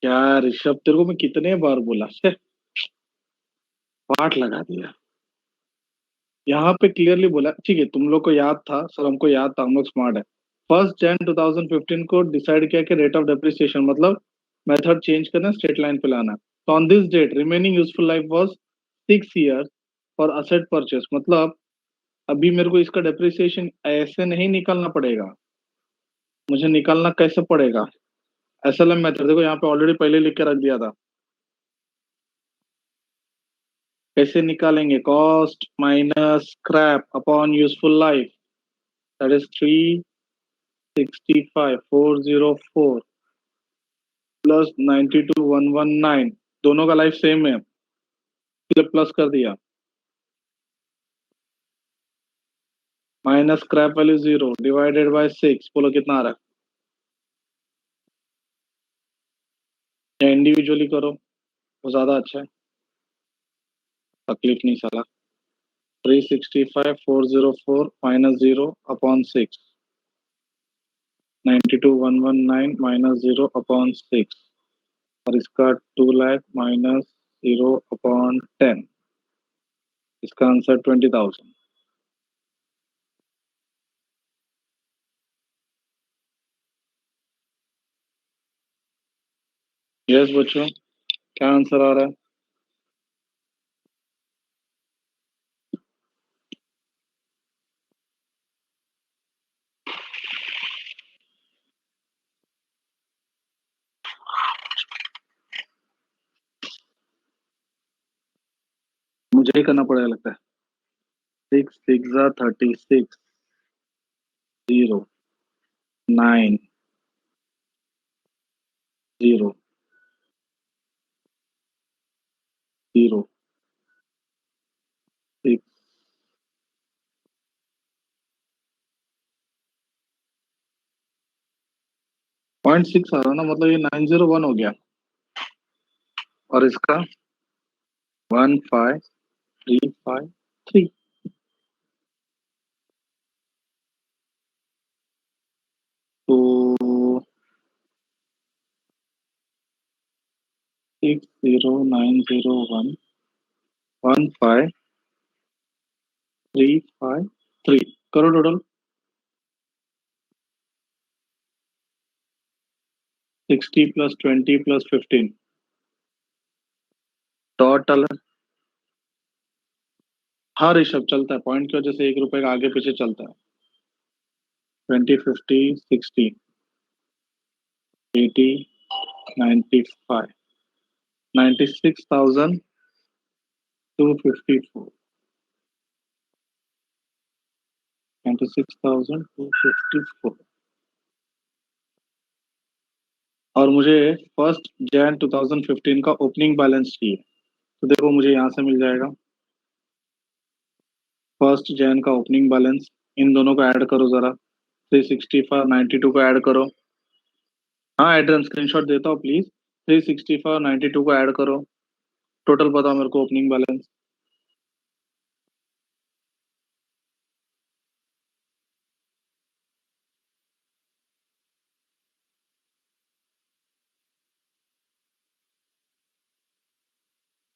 क्या ऋषभ, तेरे को मैं कितने बार बोला छे, पाठ लगा दिया। यहाँ पे क्लियरली बोला, ठीक है तुम लोग को याद था सर, हमको याद था, हम लोग स्मार्ट है। 1 Jan 2015 को डिसाइड किया कि रेट ऑफ डेप्रिसिएशन मतलब मेथड चेंज करना, स्ट्रेट लाइन पे लाना। तो on this date remaining useful life was 6 years for asset purchase. मतलब अभी मेरे को इसका डेप्रिसिएशन ऐसे नहीं निकालना पड़ेगा, मुझे निकालना कैसे पड़ेगा? एसएलएम मेथड देखो यहाँ पे ऑलरेडी पहले लिख के रख दिया था। कैसे निकालेंगे? Cost minus scrap upon useful life, that is 365,404 plus 92,119। दोनों का लाइफ सेम है, इसलिए प्लस कर दिया। Minus scrap value 0 divided by 6, बोलो कितना आ रहा है? या इंडिविजुअली करो, वो ज्यादा अच्छा है, तकलीफ नहीं साला। 365,404 माइनस 0 अपॉन 6, 92,119 माइनस 0 अपॉन 6, और इसका 2 लाख माइनस 0 अपॉन 10, इसका आंसर 20,000। यस बच्चों, क्या आंसर आ रहा है? मुझे ही करना पड़ेगा लगता है। 6 6 36, 0 9 0 0 6। 0.6 आ रहा ना, मतलब ये 901 हो गया। और इसका 15,353। तो 60,901 15,353 करो टोटल। 60 plus 20 plus 15 total. हाँ ऋषभ, चलता है, पॉइंट की वजह से 1 रुपए का आगे पीछे चलता है। 20 50 60 80 95 96,254। 96,254। और मुझे 1 Jan 2015 का ओपनिंग बैलेंस चाहिए। तो देखो मुझे यहाँ से मिल जाएगा 1 Jan का ओपनिंग बैलेंस। इन दोनों को ऐड करो जरा, 365 92 को ऐड करो। हाँ एड्रेस स्क्रीनशॉट देता हूँ प्लीज। 365 92 को ऐड करो, टोटल बताओ मेरे को ओपनिंग बैलेंस।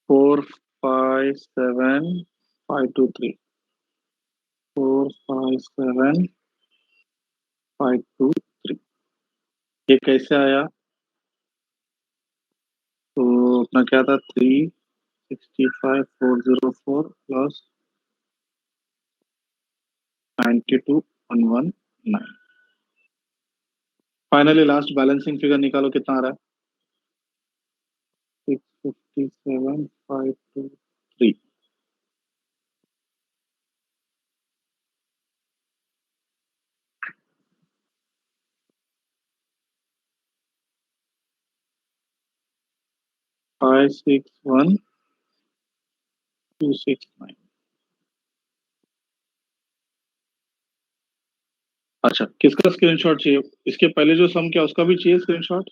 457,523। 457,523। ये कैसे आया? तो अपना क्या था, 365,404 plus 92,119। Finally last balancing figure निकालो, कितना आ रहा है? 657,523। 561,269। अच्छा, किसका स्क्रीनशॉट चाहिए? इसके पहले जो सम किया उसका भी चाहिए स्क्रीनशॉट?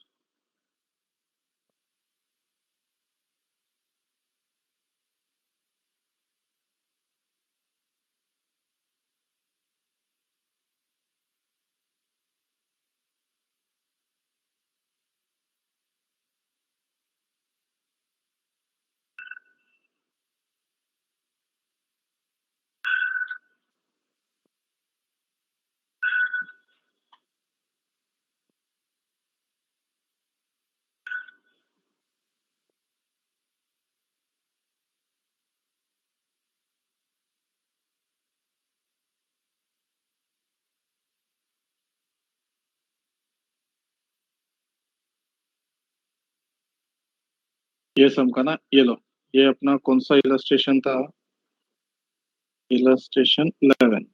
ये सम का ना, ये लो, ये अपना कौन सा इलस्ट्रेशन था? इलस्ट्रेशन 11।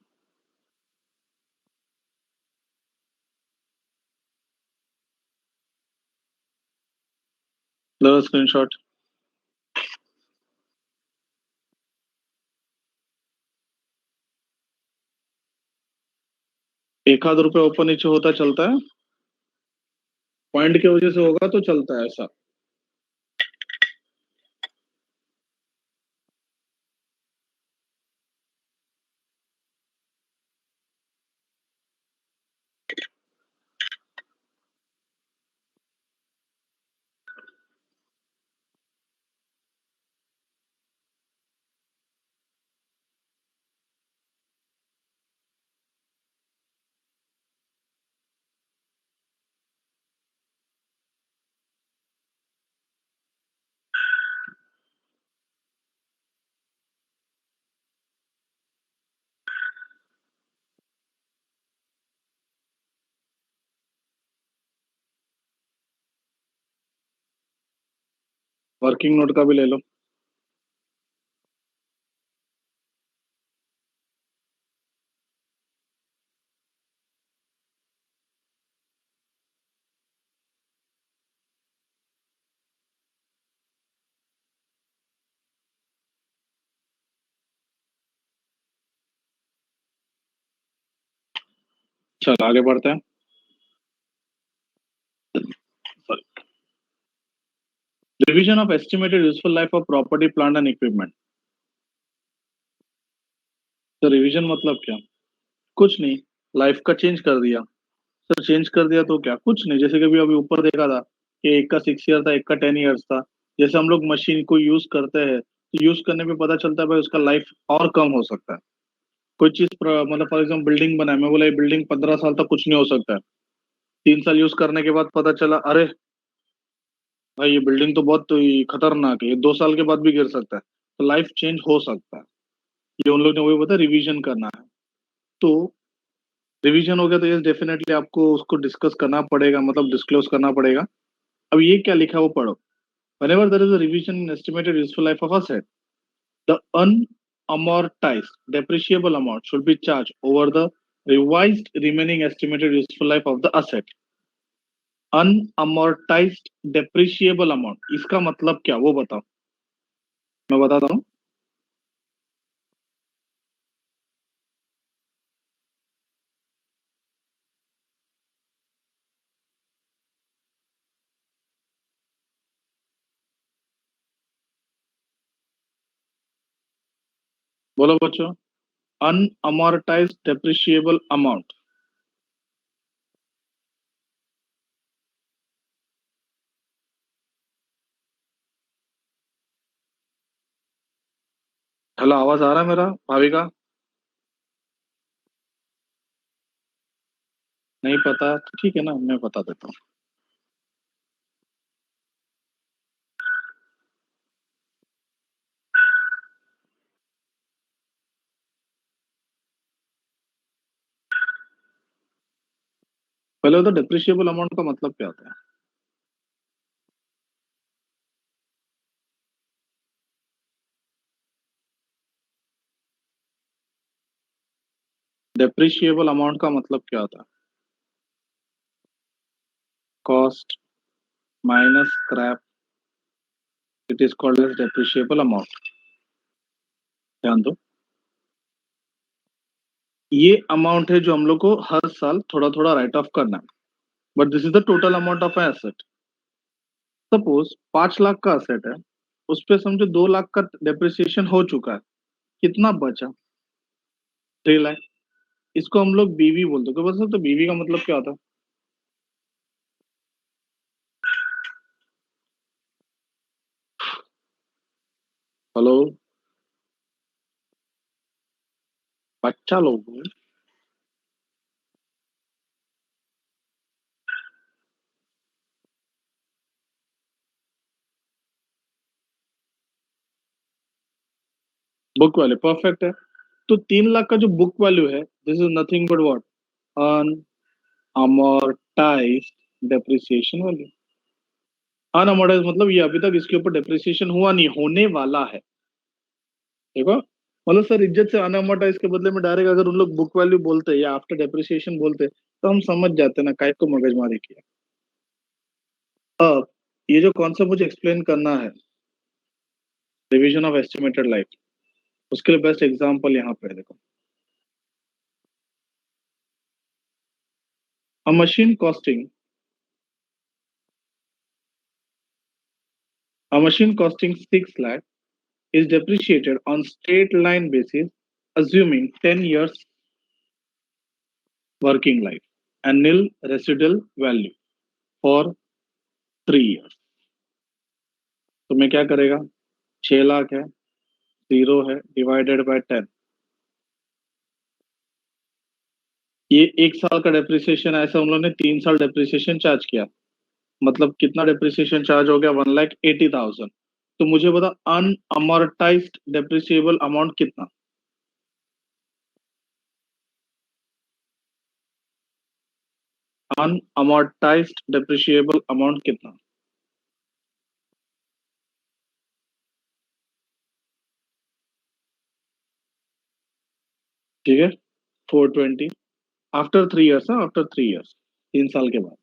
लो स्क्रीनशॉट। एक आध रुपये ऊपर नीचे होता चलता है, पॉइंट की वजह से होगा तो चलता है ऐसा। वर्किंग नोट का भी ले लो। चल आगे बढ़ते हैं। Revision of estimated useful life of property plant and equipment. तो रिवीजन मतलब क्या? कुछ नहीं, लाइफ का चेंज कर दिया। सर चेंज कर दिया तो क्या? कुछ नहीं, जैसे कि अभी अभी ऊपर देखा था कि एक का 6 ईयर था, एक का 10 ईयर्स था। जैसे हम लोग मशीन को यूज करते हैं तो यूज करने पे पता चलता है भाई उसका लाइफ और कम हो सकता है। कोई चीज मतलब फॉर एग्जाम्पल बिल्डिंग बनाए, मैं बोला ये बिल्डिंग 15 साल तक कुछ नहीं हो सकता है। 3 साल यूज करने के बाद पता चला अरे भाई ये बिल्डिंग तो बहुत ही खतरनाक है, ये 2 साल के बाद भी गिर सकता है। तो लाइफ चेंज हो सकता है। ये उन लोग ने वही बताया, रिवीजन करना है। तो रिवीजन हो गया तो ये डेफिनेटली आपको उसको डिस्कस करना पड़ेगा, मतलब डिस्क्लोज करना पड़ेगा। अब ये क्या लिखा है वो पढ़ो। Whenever there is a revision in estimated useful life of asset, the unamortized depreciable amount should be charged over the revised remaining estimated useful life of the asset. Unamortized depreciable amount, इसका मतलब क्या वो बताओ। मैं बताता हूँ। बोलो बच्चों। Unamortized depreciable amount। हेलो, आवाज आ रहा है मेरा भाभी का? नहीं पता तो ठीक है ना, मैं बता देता हूँ। पहले तो डिप्रिशिएबल अमाउंट का मतलब क्या होता है? डिप्रिशिएबल अमाउंट का मतलब क्या होता है? Cost minus scrap, it is called as depreciable amount. ध्यान दो, ये अमाउंट है जो हम लोग को हर साल थोड़ा थोड़ा राइट ऑफ करना है। But this is the total amount of asset. Suppose 5 lakh का असेट है, उस पे समझो 2 लाख का डेप्रिसिएशन हो चुका है। कितना बचा? 3 लाख। इसको हम लोग बीवी बोलते हैं। तो बता सकते बीवी का मतलब क्या होता है? हेलो, बच्चा लोग बुक वैल्यू परफेक्ट है। तो 3 लाख का जो बुक वैल्यू है, this is nothing but what? Unamortized depreciation value. Unamortize मतलब ये अभी तक इसके ऊपर डेप्रिसिएशन हुआ नहीं, होने वाला है। देखो, मतलब सर इज्जत से अनअमोर्टाइज के बदले में डायरेक्ट अगर उन लोग बुक वैल्यू बोलते या आफ्टर डेप्रिसिएशन बोलते तो हम समझ जाते ना काय को मगजमारी किया। अब ये जो कॉन्सेप्ट मुझे एक्सप्लेन करना है, रिवीजन ऑफ एस्टिमेटेड लाइफ, उसके लिए बेस्ट एग्जांपल यहाँ पे है, देखो। अ machine costing a machine costing 6 lakh is depreciated on straight line basis, assuming 10 years working life and nil residual value for 3 years। तो मैं क्या करेगा, 6 लाख है, जीरो है, डिवाइडेड बाय 10। ये 1 साल का डेप्रिसिएशन है, ऐसा उन लोगों ने 3 साल डेप्रिसिएशन चार्ज किया, मतलब कितना डेप्रिसिएशन चार्ज हो गया, 1,80,000। तो मुझे बता अनअमोर्टाइज्ड डेप्रिसिएबल अमाउंट कितना। अनअमोर्टाइज्ड डेप्रिसिएबल अमाउंट कितना। ठीक है, 420 आफ्टर 3 ईयर्स, आफ्टर 3 ईयर्स, 3 साल के बाद।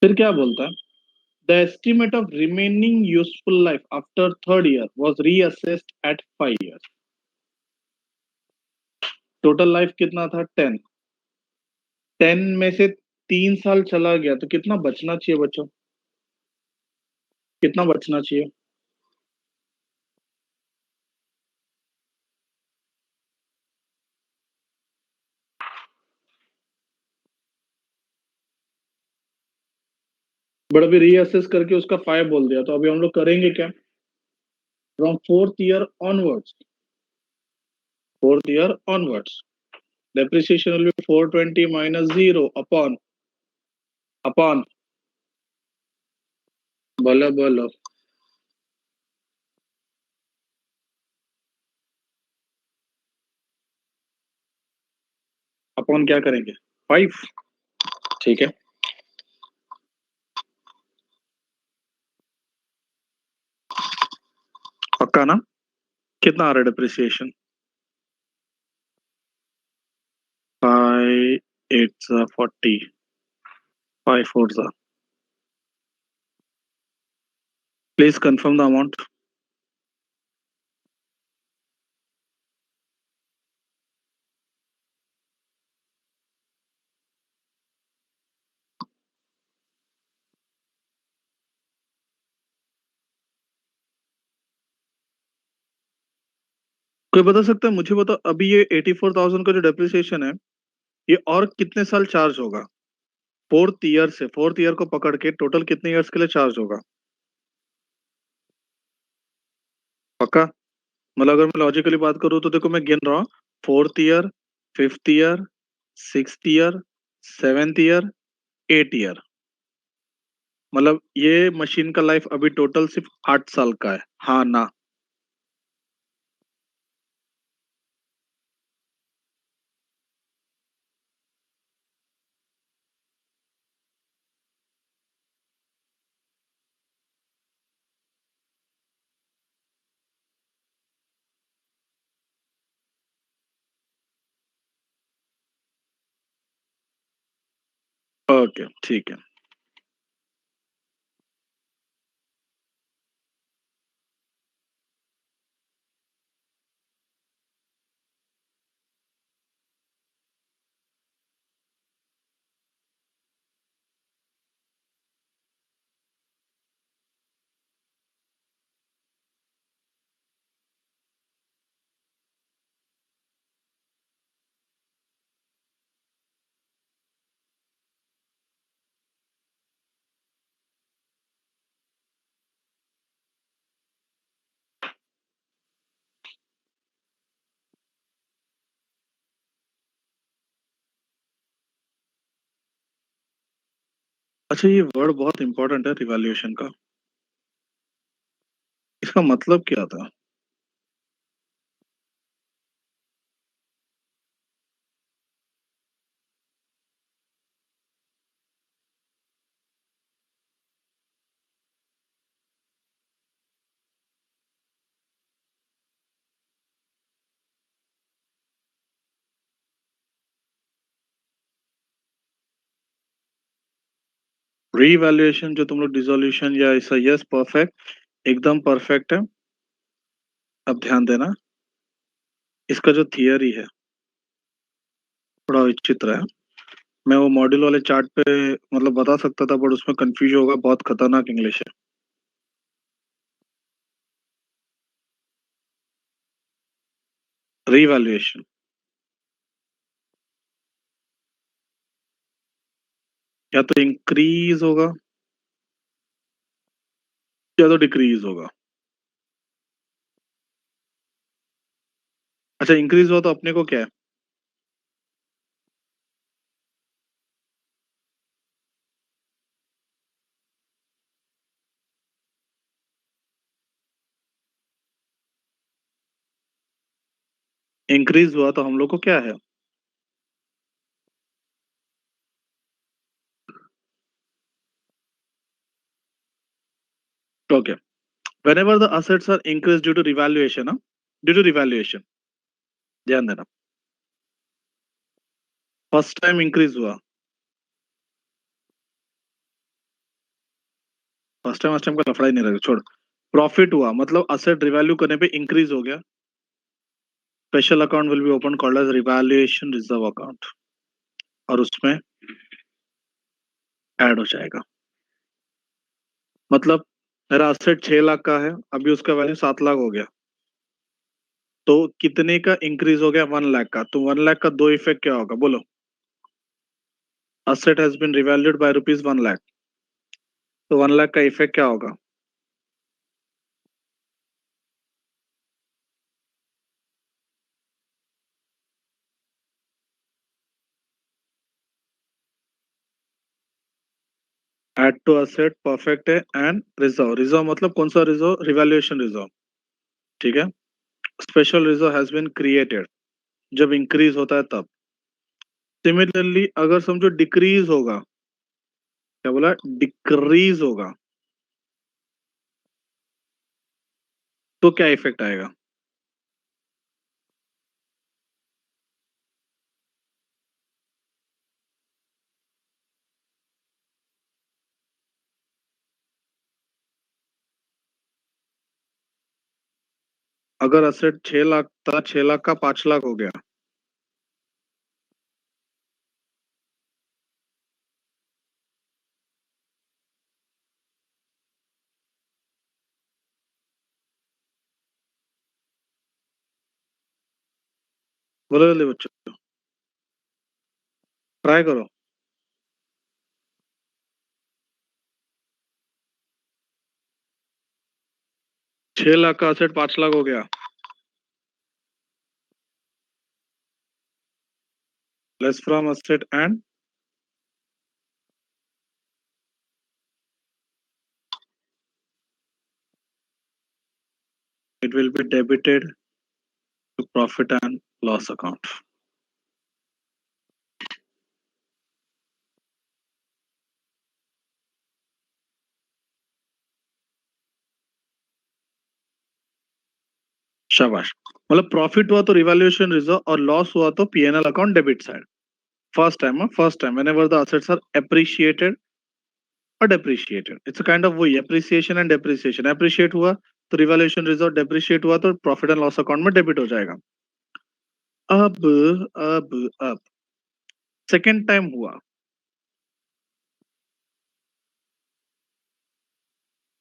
फिर क्या बोलता है, the estimate of remaining useful life after third year was reassessed at 5 years. Total life कितना था, 10। 10 में से 3 साल चला गया तो कितना बचना चाहिए बच्चों, कितना बचना चाहिए। बट अभी रीअसेस करके उसका 5 बोल दिया, तो अभी हम लोग करेंगे क्या, from fourth year onwards, fourth year onwards depreciation will be 420 minus 0 upon, बोलो बोलो। अपॉन क्या करेंगे, 5। ठीक है, पक्का ना। कितना आ रहा है depreciation, 5 8 40, 5 4। Please confirm the amount. कोई बता सकता है मुझे, बताओ अभी ये 84,000 का जो डेप्रिसिएशन है, ये और कितने साल चार्ज होगा, फोर्थ ईयर से, फोर्थ ईयर को पकड़ के टोटल कितने ईयर्स के लिए चार्ज होगा। पक्का, मतलब अगर मैं लॉजिकली बात करूँ तो देखो मैं गिन रहा हूँ, fourth year, fifth year, sixth year, seventh year, 8 year, मतलब ये मशीन का लाइफ अभी टोटल सिर्फ 8 साल का है, हाँ ना। ओके ठीक है। अच्छा, ये वर्ड बहुत इंपॉर्टेंट है रिवैल्यूएशन का, इसका मतलब क्या था। रीवैल्यूएशन जो तुम लोग डिसोल्यूशन या ऐसा, यस परफेक्ट, एकदम परफेक्ट है। अब ध्यान देना, इसका जो थियरी है थोड़ा विचित्र है। मैं वो मॉड्यूल वाले चार्ट पे मतलब बता सकता था, बट उसमें कंफ्यूज होगा, बहुत खतरनाक इंग्लिश है। रीवैल्यूएशन या तो इंक्रीज होगा या तो डिक्रीज होगा। अच्छा, इंक्रीज हुआ तो अपने को क्या है? इंक्रीज हुआ तो हम लोग को क्या है? Okay, whenever the assets are increased due to revaluation, due to revaluation, ध्यान देना, फर्स्ट टाइम इंक्रीज हुआ, फर्स्ट टाइम का लफड़ा ही नहीं रहेगा, छोड़। प्रॉफिट हुआ मतलब असेट रिवैल्यू करने पे इंक्रीज हो गया, special account will be open called as revaluation reserve account, और उसमें ऐड हो जाएगा। मतलब मेरा असेट 6 लाख का है, अभी उसका वैल्यू 7 लाख हो गया, तो कितने का इंक्रीज हो गया? 1 लाख का। तो 1 लाख का दो इफेक्ट क्या होगा बोलो? Asset has been revalued by rupees 1 lakh, तो 1 लाख का इफेक्ट क्या होगा? एड टू असेट परफेक्ट है, एंड रिजर्व, रिजर्व मतलब कौन सा रिजर्व? रिवैल्यूएशन रिजर्व, ठीक है। Special reserve has been created जब इंक्रीज होता है तब। सिमिलरली अगर समझो डिक्रीज होगा, क्या बोला? डिक्रीज होगा, तो क्या इफेक्ट आएगा? अगर असेट 6 लाख था, 6 लाख का 5 लाख हो गया, बोलो जल्दी बच्चों, ट्राई करो। 6 लाख का असेट 5 लाख हो गया, less from asset and it will be debited to profit and loss account. शाबाश। मतलब प्रॉफिट हुआ तो रिवैल्यूएशन रिजर्व, और लॉस हुआ तो PNL account debit side. First time whenever the assets are appreciated or depreciated, it's a kind of वही appreciation and depreciation। appreciate हुआ तो रिवैल्यूएशन रिजर्व, depreciate हुआ तो प्रॉफिट एंड लॉस अकाउंट में debit हो जाएगा। अब अब सेकेंड टाइम हुआ,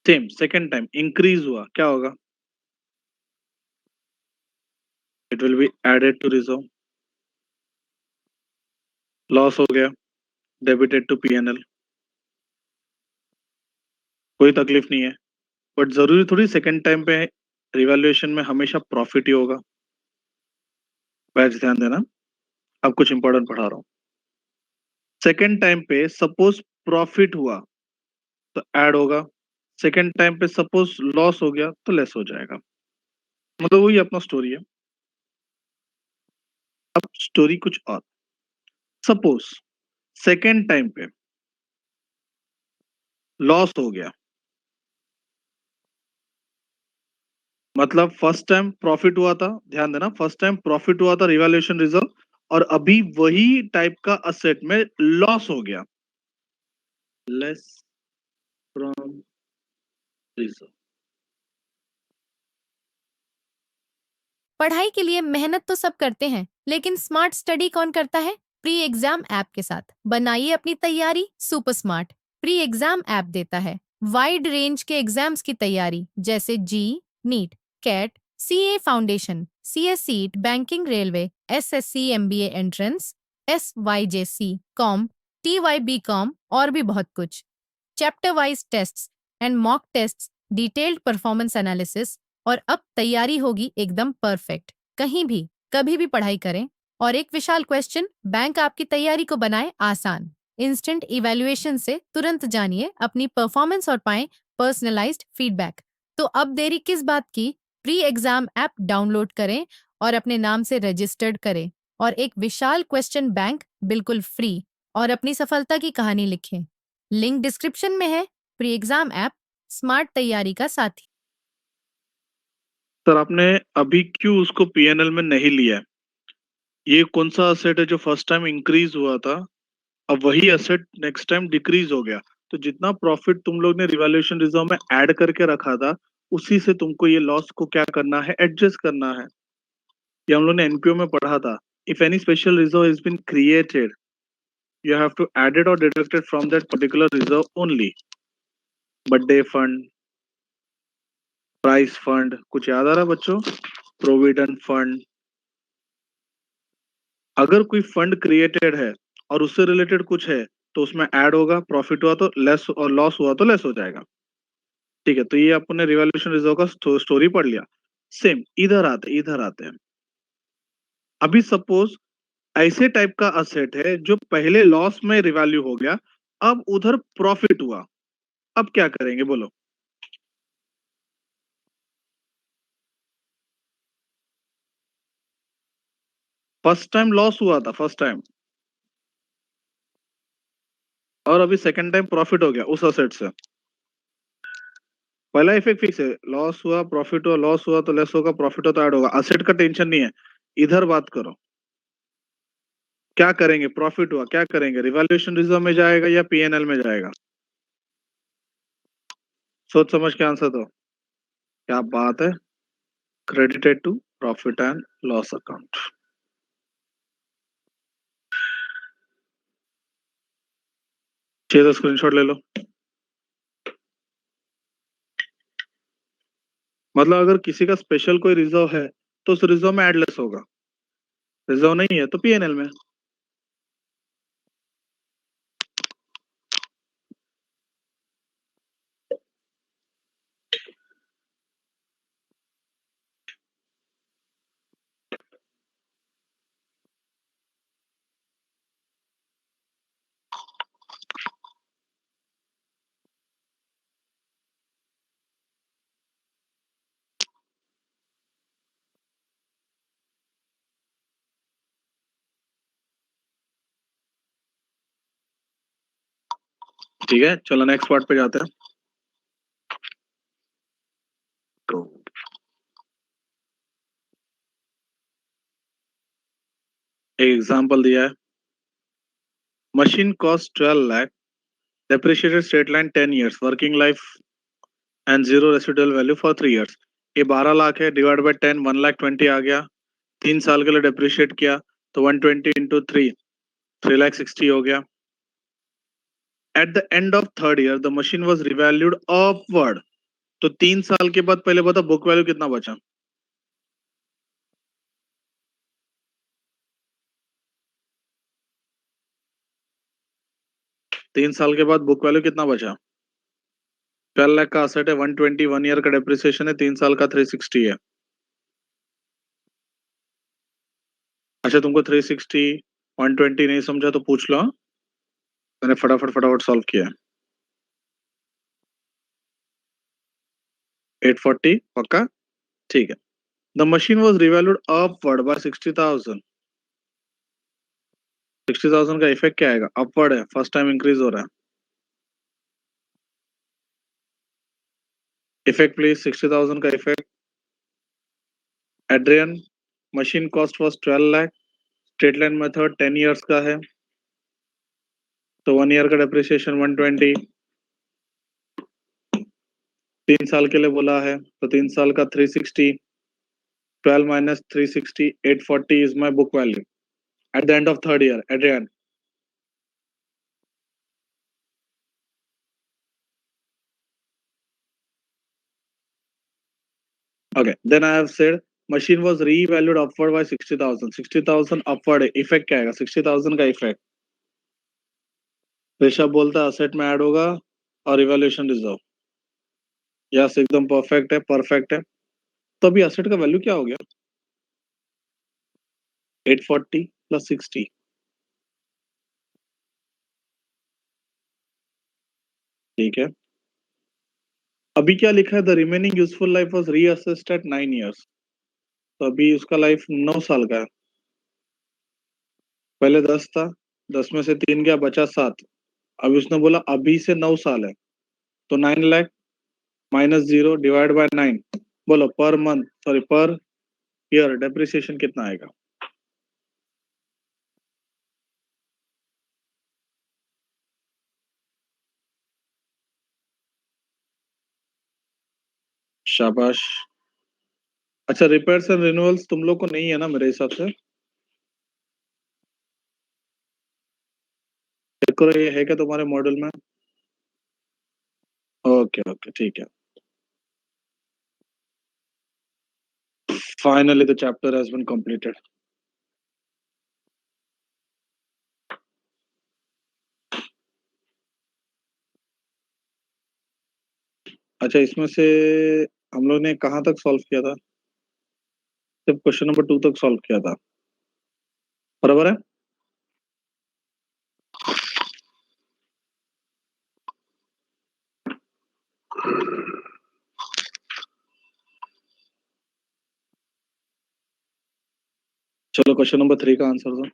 सेम सेकेंड टाइम इंक्रीज हुआ, क्या होगा? It will be added to reserve, loss हो गया, डेबिटेड टू पीएनएल, कोई तकलीफ नहीं है। बट जरूरी थोड़ी सेकेंड टाइम पे रिवैल्यूएशन में हमेशा प्रॉफिट ही होगा। बैच ध्यान देना, अब कुछ इंपॉर्टेंट पढ़ा रहा हूँ। सेकेंड टाइम पे सपोज प्रॉफिट हुआ तो ऐड होगा, सेकेंड टाइम पे सपोज लॉस हो गया तो लेस हो जाएगा। मतलब वही अपना स्टोरी है। अब स्टोरी कुछ और, सपोज सेकेंड टाइम पे लॉस हो गया, मतलब फर्स्ट टाइम प्रॉफिट हुआ था, ध्यान देना, फर्स्ट टाइम प्रॉफिट हुआ था रिवैल्यूएशन रिजर्व, और अभी वही टाइप का असेट में लॉस हो गया, लेस फ्रॉम रिजर्व। पढ़ाई के लिए मेहनत तो सब करते हैं, लेकिन स्मार्ट स्टडी कौन करता है? प्री एग्जाम ऐप के साथ बनाइए अपनी तैयारी super smart. Pre exam app देता है वाइड रेंज के एग्जाम्स की तैयारी, जैसे JEE, NEET, CAT, CA foundation, CSEET, banking, railway, SSC, MBA entrance, SYJC, com, TYB com और भी बहुत कुछ। Chapter wise tests and mock tests, detailed performance analysis, और अब तैयारी होगी एकदम परफेक्ट। कहीं भी कभी भी पढ़ाई करें। और एक विशाल क्वेश्चन बैंक आपकी तैयारी को बनाए आसान। इंस्टेंट इवैल्यूएशन से तुरंत जानिए अपनी परफॉर्मेंस और पाएं पर्सनलाइज्ड फीडबैक। तो अब देरी किस बात की? प्री एग्जाम ऐप डाउनलोड करें और अपने नाम से रजिस्टर्ड करें और एक विशाल क्वेश्चन बैंक बिल्कुल फ्री और अपनी सफलता की कहानी लिखें। लिंक डिस्क्रिप्शन में है। प्री एग्जाम ऐप स्मार्ट तैयारी का साथी। सर आपने अभी क्यों उसको पीएनएल में नहीं लिया है? ये कौन सा असेट है जो फर्स्ट टाइम इंक्रीज हुआ था, अब वही असेट नेक्स्ट टाइम डिक्रीज हो गया? तो जितना प्रॉफिट तुम लोग ने रिवैल्यूएशन रिजर्व में ऐड करके रखा था, उसी से तुमको ये लॉस को क्या करना है, एडजस्ट करना है। ये हम लोग ने एनपीओ में पढ़ा था। If any special reserve has been created, you have to add it or deduct it from that particular reserve only. Birthday fund, price fund, कुछ याद आ रहा है बच्चों? Provident fund. अगर कोई फंड क्रिएटेड है और उससे रिलेटेड कुछ है तो उसमें ऐड होगा, प्रॉफिट हुआ तो लेस और लॉस हुआ तो लेस हो जाएगा। ठीक है, तो ये आपने रिवॉल्यूशन रिजर्व का स्टोरी पढ़ लिया। सेम इधर आते हैं। अभी सपोज ऐसे टाइप का असेट है जो पहले लॉस में रिवैल्यू हो गया, अब उधर प्रॉफिट हुआ, अब क्या करेंगे बोलो? फर्स्ट टाइम लॉस हुआ था, फर्स्ट टाइम, और अभी सेकंड टाइम प्रॉफिट हो गया उस असेट से। पहला इफेक्ट फिक्स है, लॉस हुआ प्रॉफिट हुआ, लॉस हुआ तो लेस होगा, प्रॉफिट हुआ तो ऐड होगा। असेट का टेंशन नहीं है, इधर बात करो। क्या करेंगे? प्रॉफिट हुआ क्या करेंगे? रिवैल्यूएशन रिजर्व में जाएगा या पीएनएल में जाएगा? सोच समझ के आंसर दो। क्या बात है, credited to profit and loss account. चाहिए तो स्क्रीनशॉट ले लो। मतलब अगर किसी का स्पेशल कोई रिजर्व है तो उस रिजर्व में एड लेस होगा, रिजर्व नहीं है तो पीएनएल में। ठीक है, चलो नेक्स्ट पार्ट पे जाते हैं। एक एग्जांपल दिया है, machine cost 12 lakh, depreciated straight line 10 years, working life and zero residual value for 3 years। ये 12 लाख है, डिवाइड बाय 10, 1,20,000 आ गया। 3 साल के लिए डेप्रिशिएट किया तो 120 इंटू 3, 3,60,000 हो गया। At the end of third year the machine was revalued upward. तो 3 साल के बाद पहले बता बुक वैल्यू कितना बचा? तीन साल के बाद बुक वैल्यू कितना बचा? 12 लाख का असेट है, 120 1 ईयर का डेप्रिसिएशन है, 3 साल का 360 है। अच्छा तुमको 360 120 नहीं समझा तो पूछ लो, हाँ? मैंने फटाफट फटाफट सॉल्व किया है। 840 पक्का? ठीक है। The machine was revalued upward bye 60,000। 60,000 का इफेक्ट क्या आएगा? अपवर्ड है, फर्स्ट टाइम इंक्रीज हो रहा है। इफेक्ट प्लीज, 60,000 का effect. Adrian, machine cost was 12 lakh, straight line method 10 years का है। तो 1 ईयर का डेप्रिसिएशन 120, 3 साल के लिए बोला है तो 3 साल का 360, 12 minus 360, 840 is my book value at the end of third year, at the end. Okay, then I have said machine was revalued upward by 60,000. 60,000 upward effect क्या आएगा? 60,000 का effect. ऋषभ बोलता है असेट में ऐड होगा और इवैल्यूएशन रिजर्व. यस, एकदम perfect है, परफेक्ट है. तो अभी असेट का वैल्यू क्या हो गया? 840 प्लस 60. ठीक है. अभी क्या लिखा है? The remaining useful life was reassessed at 9 years. तो अभी उसका लाइफ 9 साल का है. पहले 10 था, 10 में से 3 गया, बचा 7. अभी उसने बोला अभी से 9 साल है, तो 9 लाख माइनस 0 डिवाइड बाय 9. बोलो per month, sorry per year depreciation कितना आएगा? शाबाश. अच्छा, रिपेयर्स एंड रिन्यूअल्स तुम लोग को नहीं है ना मेरे हिसाब से? चेक करो ये है क्या तुम्हारे मॉडल में? ओके ओके, ठीक है. Finally the chapter has been completed. अच्छा, इसमें से हम लोग ने कहाँ तक सॉल्व किया था? सिर्फ क्वेश्चन नंबर 2 तक सॉल्व किया था, बराबर है? चलो क्वेश्चन नंबर 3 का आंसर दो.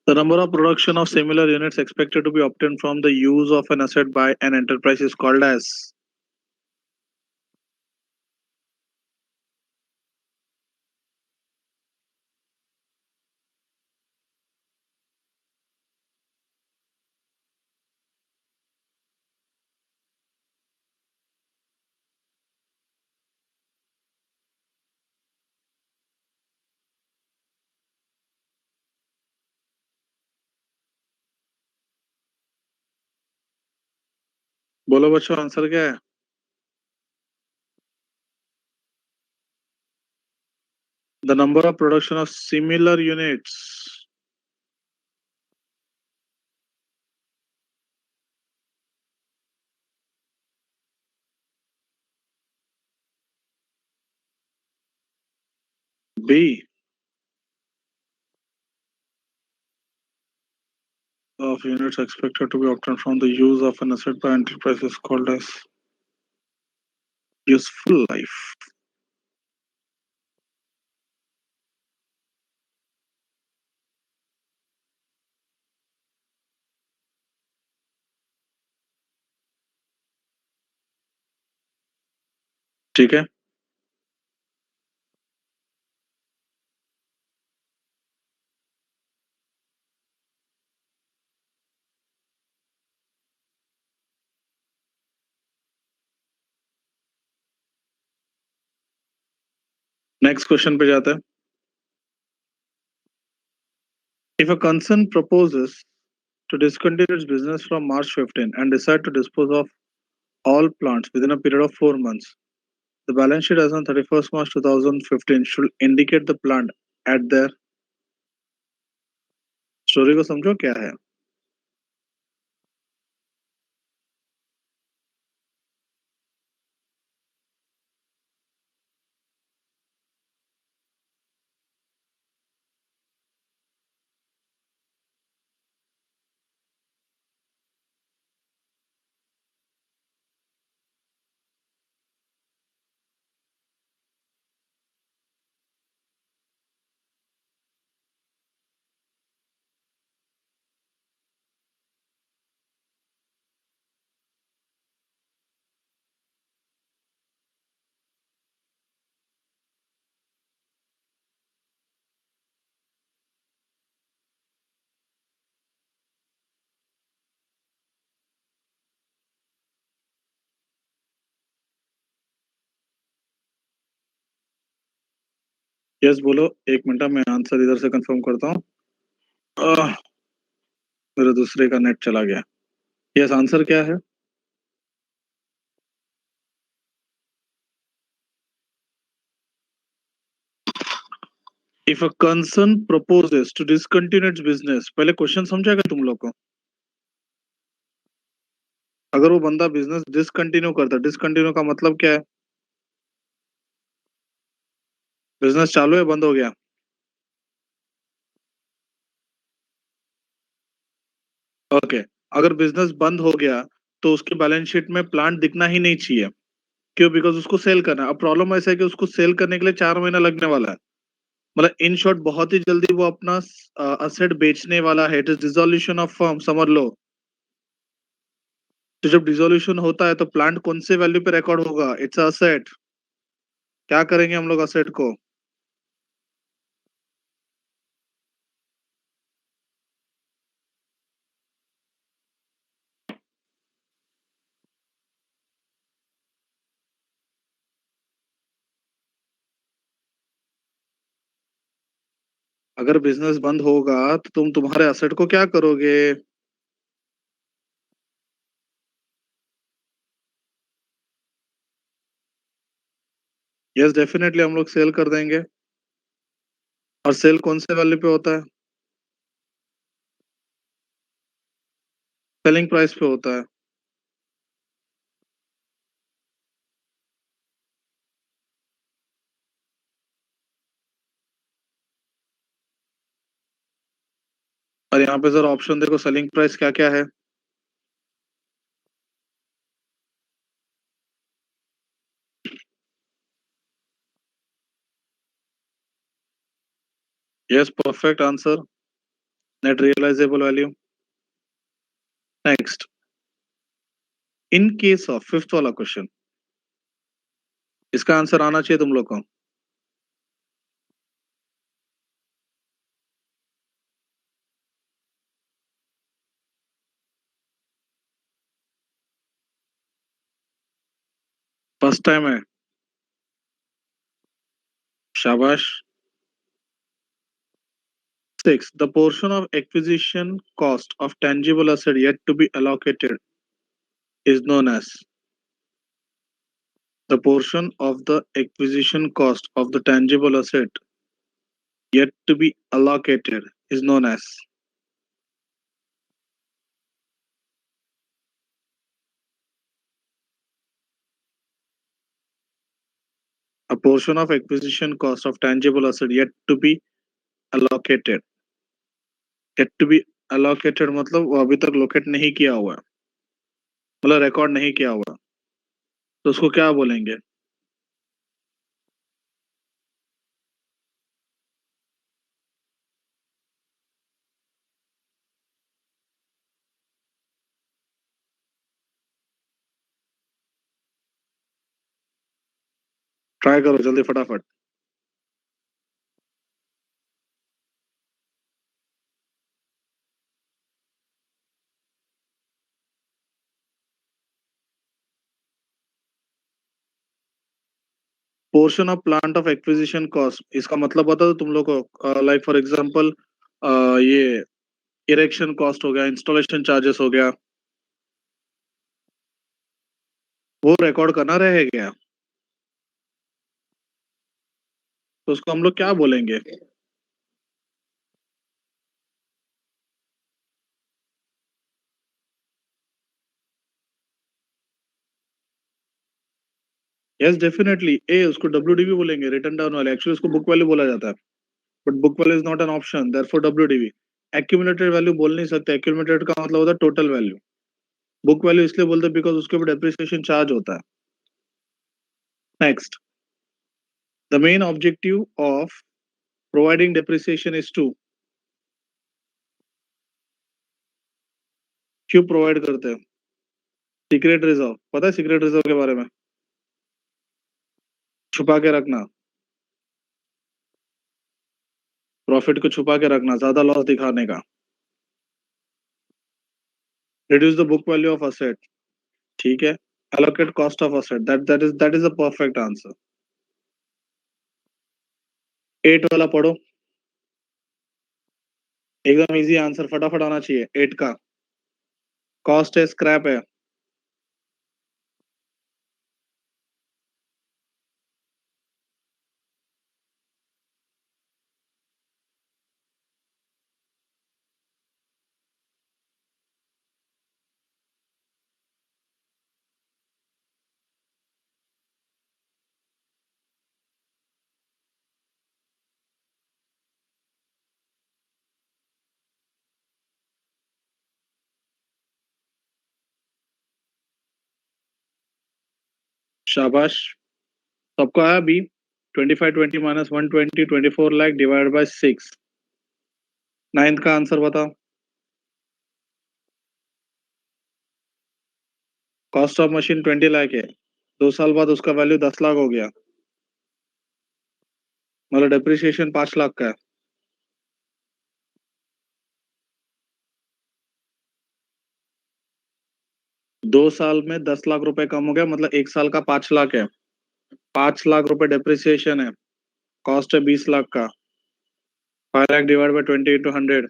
The number of production of similar units expected to be obtained from the use of an asset by an enterprise is called as. बोलो बच्चों, आंसर क्या है? The number of production of similar units. B. Of units expected to be obtained from the use of an asset by enterprise is called as useful life. ठीक है. Next question पे जाते हैं. If a concern proposes to discontinue its business from March 15 and decide to dispose of all plants within a period of 4 months, the balance sheet as on 31st March 2015 should indicate the plant at their. Story को समझो क्या है. Yes बोलो, 1 minute मैं answer इधर से confirm करता हूँ। आह, मेरे दूसरे का नेट चला गया। यस, आंसर क्या है? If a concern proposes to discontinue its business, पहले क्वेश्चन समझेगा तुम लोग को। अगर वो बंदा बिजनेस डिसकंटिन्यू करता, डिसकंटिन्यू का मतलब क्या है? बिजनेस चालू है, बंद हो गया। ओके, अगर बिजनेस बंद हो गया तो उसके बैलेंस शीट में प्लांट दिखना ही नहीं चाहिए। क्यों? बिकॉज उसको सेल करना है। अब प्रॉब्लम ऐसा है कि उसको सेल करने के लिए 4 महीना लगने वाला है। मतलब इन शॉर्ट बहुत ही जल्दी वो अपना असेट बेचने वाला है। It is dissolution of firm, समझ लो। तो जब डिसोल्यूशन होता है तो प्लांट कौन से वैल्यू पे रिकॉर्ड होगा? It's asset. क्या करेंगे हम लोग असेट को? अगर बिजनेस बंद होगा तो तुम तुम्हारे असेट को क्या करोगे? यस, डेफिनेटली हम लोग सेल कर देंगे। और सेल कौन से वैल्यू पे होता है? सेलिंग प्राइस पे होता है। और यहाँ पे जरा ऑप्शन देखो, सेलिंग प्राइस क्या क्या है। Yes, perfect answer. Net realisable value. Next, in case of fifth वाला क्वेश्चन, इसका आंसर आना चाहिए तुम लोग को। फर्स्ट टाइम है, शाबाश। 6, the portion of acquisition cost of tangible asset yet to be allocated is known as, the portion of the acquisition cost of the tangible asset yet to be allocated is known as, a portion of acquisition cost of tangible asset yet to be allocated। yet to be allocated मतलब वो अभी तक locate नहीं किया हुआ है, मतलब record नहीं किया हुआ, तो उसको क्या बोलेंगे? ट्राई करो जल्दी फटाफट। Portion of plant of acquisition cost, इसका मतलब बता दो तुम लोग को। लाइक फॉर एग्जांपल, ये इरेक्शन कॉस्ट हो गया, इंस्टॉलेशन चार्जेस हो गया, वो रिकॉर्ड करना रहेगा। तो उसको हम लोग क्या बोलेंगे? यस, डेफिनेटली ए, उसको डब्ल्यूडीवी बोलेंगे, रिटर्न डाउन वाले। एक्चुअली उसको बुक वैल्यू बोला जाता है, but book value is not an option, therefore WDV. Accumulated value बोल नहीं सकते। एक्यूमुलेटेड का मतलब होता है टोटल वैल्यू। बुक वैल्यू इसलिए बोलते हैं बिकॉज उसके ऊपर डेप्रिसिएशन चार्ज होता है। Next, the main objective of providing depreciation is to, क्यों प्रोवाइड करते हैं? सीक्रेट रिजर्व, पता है सीक्रेट रिजर्व के बारे में? छुपा के रखना, प्रॉफिट को छुपा के रखना, ज्यादा लॉस दिखाने का। Reduce the book value of asset, ठीक है। allocate cost of asset, that is a perfect answer। Eight वाला पढ़ो, एकदम इजी आंसर फटाफट आना चाहिए। एट का कॉस्ट है, स्क्रैप है। शाबाश, सबको आया B. 2520 minus 120, 24 lakh divide by 6। Ninth का आंसर बताओ। कॉस्ट ऑफ मशीन 20 लाख है, 2 साल बाद उसका वैल्यू 10 लाख हो गया, मतलब डिप्रिसिएशन 5 लाख का है। 2 साल में 10 लाख रुपए कम हो गया, मतलब 1 साल का 5 लाख है। 5 लाख रुपए डिप्रिसिएशन है, कॉस्ट है 20 लाख का। 5 lakh divide bye 20 into 100।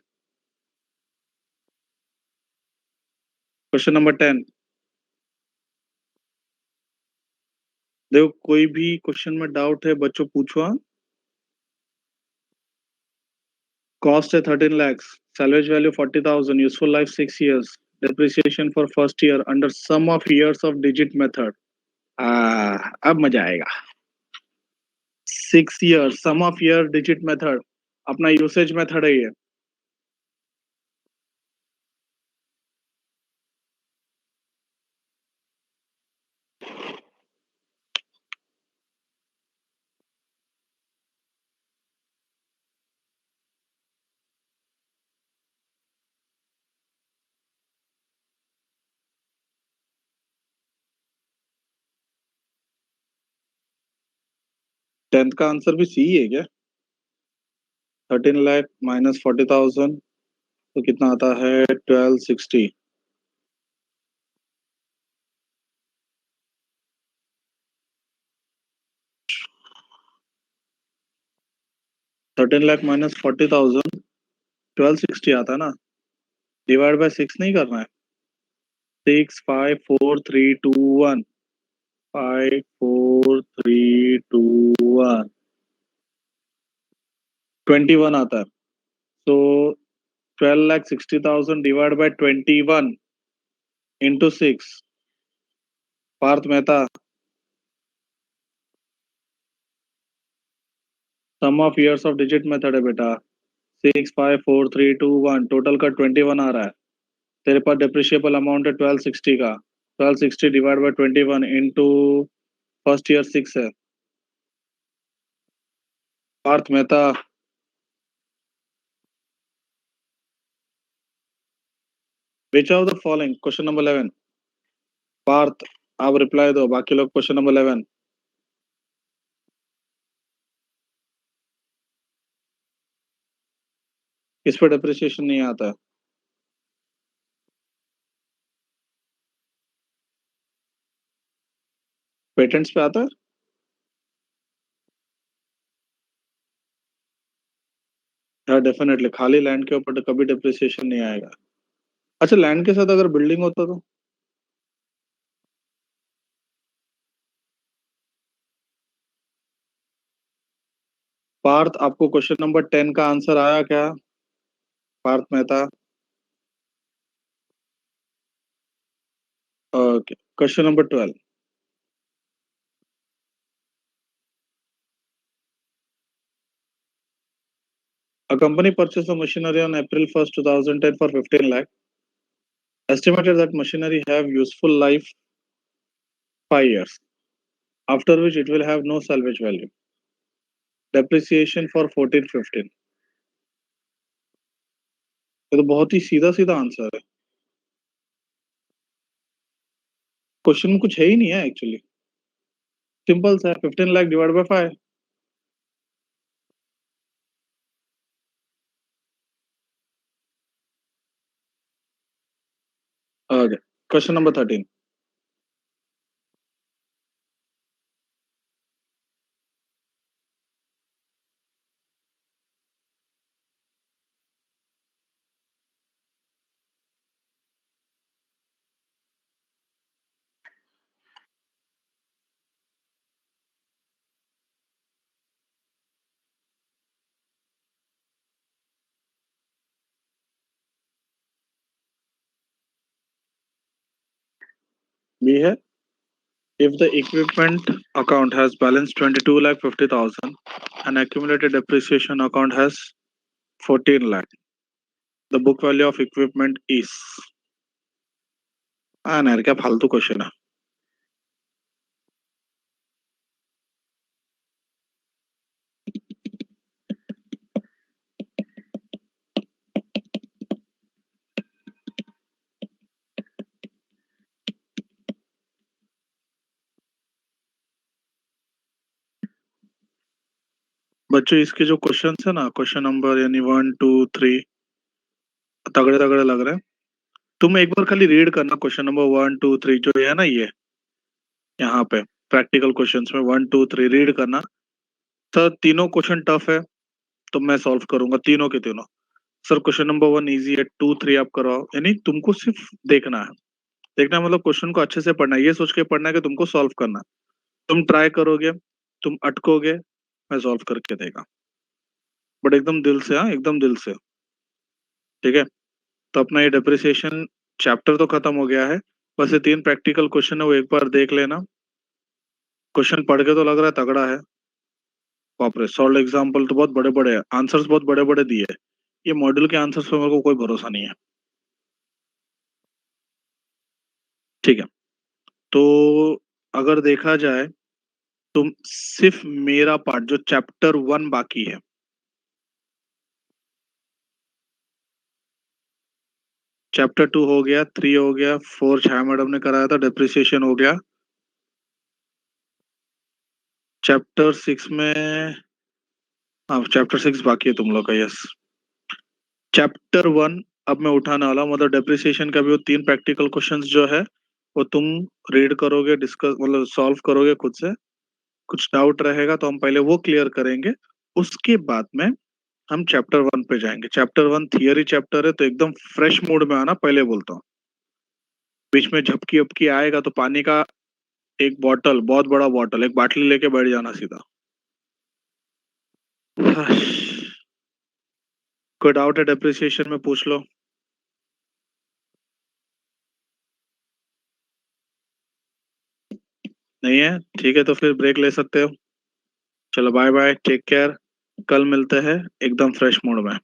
Question number 10। देखो कोई भी क्वेश्चन में डाउट है बच्चों पूछो, हाँ। कॉस्ट है 13 lakhs, salvage value 40,000, useful life 6 years, depreciation for first year under sum of years of digit method। अब मजा आएगा। 6 years sum of year digit method, अपना यूसेज मेथड है ये। टेंथ का आंसर भी सी है क्या? 13 लाख माइनस 40,000 तो कितना आता है? 1260। 13 लाख माइनस 40,000 1260 आता है ना, डिवाइड बाय 6 नहीं करना है। 6, 5, 4, 3, 2, 1। 5, 4, 3, 2, 1। 21 आता है। तो 12,60,000 divide by 21 into 6। Parth Mehta, sum of years of digit method है बेटा। 6, 5, 4, 3, 2, 1, टोटल का 21 आ रहा है। तेरे पास डिप्रिशिएबल अमाउंट है 1260 का। 1260 divide by 21 into first year 6 है। Parth Mehta, which of the following, question number 11। Parth आप रिप्लाई दो, बाकी लोग क्वेश्चन नंबर 11। किस पे डिप्रिसिएशन नहीं आता है? पेटेंट्स पे आता है। हाँ डेफिनेटली, खाली लैंड के ऊपर तो कभी डिप्रिसिएशन नहीं आएगा। अच्छा लैंड के साथ अगर बिल्डिंग होता तो? पार्थ आपको क्वेश्चन नंबर 10 का आंसर आया क्या? Parth Mehta. Okay, question number 12। A company purchased a machinery on April 1st, 2010 for 15 lakh. Estimated that machinery have useful life 5 years, after which it will have no salvage value. Depreciation for 14, 15। ये तो बहुत ही सीधा सीधा answer है, question में कुछ है ही नहीं है एक्चुअली। सिंपल सा है, 15 lakh divide by 5। Okay, question number 13। B है, if the equipment account has balance 22,50,000 and accumulated depreciation account has 14 lakh, the book value of equipment is। हाँ ना यार, क्या फालतू क्वेश्चन है। बच्चों इसके जो क्वेश्चन है ना, क्वेश्चन नंबर यानी 1 2 3 तगड़े तगड़े लग रहे हैं। तुम एक बार खाली रीड करना क्वेश्चन नंबर 1 2 3 जो है ना, ये यहाँ पे प्रैक्टिकल क्वेश्चंस में 1 2 3 रीड करना। सर तीनों क्वेश्चन टफ है तो मैं सॉल्व करूंगा तीनों के तीनों। सर क्वेश्चन नंबर 1 इजी है, 2 3 आप करवाओ, यानी तुमको सिर्फ देखना है। देखना मतलब क्वेश्चन को अच्छे से पढ़ना है, ये सोच के पढ़ना है कि तुमको सॉल्व करना है। तुम ट्राई करोगे, तुम अटकोगे, मैं सॉल्व करके देगा, बट एकदम दिल से, हाँ एकदम दिल से। ठीक है, तो अपना ये डेप्रिसिएशन चैप्टर तो खत्म हो गया है। बस ये 3 प्रैक्टिकल क्वेश्चन है, वो एक बार देख लेना। क्वेश्चन पढ़ के तो लग रहा है तगड़ा है। बाप रे, सॉल्व एग्जाम्पल तो बहुत बड़े बड़े है, आंसर्स बहुत बड़े बड़े दिए है। ये मॉड्यूल के आंसर्स पे मेरे को कोई भरोसा नहीं है। ठीक है, तो अगर देखा जाए तो सिर्फ मेरा पार्ट जो चैप्टर 1 बाकी है, चैप्टर 2 हो गया, 3 हो गया, 4 छाया मैडम ने कराया था, डेप्रिसिएशन हो गया। चैप्टर 6 में, हाँ चैप्टर 6 बाकी है तुम लोग का, यस। चैप्टर 1 अब मैं उठाने वाला हूँ, मतलब डेप्रिसिएशन का भी वो 3 प्रैक्टिकल क्वेश्चंस जो है वो तुम रीड करोगे, डिस्कस मतलब सॉल्व करोगे खुद से। कुछ डाउट रहेगा तो हम पहले वो क्लियर करेंगे, उसके बाद में हम चैप्टर 1 पे जाएंगे। चैप्टर 1 थियरी चैप्टर है, तो एकदम फ्रेश मूड में आना, पहले बोलता हूँ। बीच में झपकी अपकी आएगा तो पानी का एक बॉटल, बहुत बड़ा बॉटल, एक बाटली लेके बैठ जाना सीधा। कोई डाउट है डेप्रिसिएशन में पूछ लो। नहीं है, ठीक है, तो फिर ब्रेक ले सकते हो। चलो बाय बाय, टेक केयर। कल मिलते हैं एकदम फ्रेश मूड में।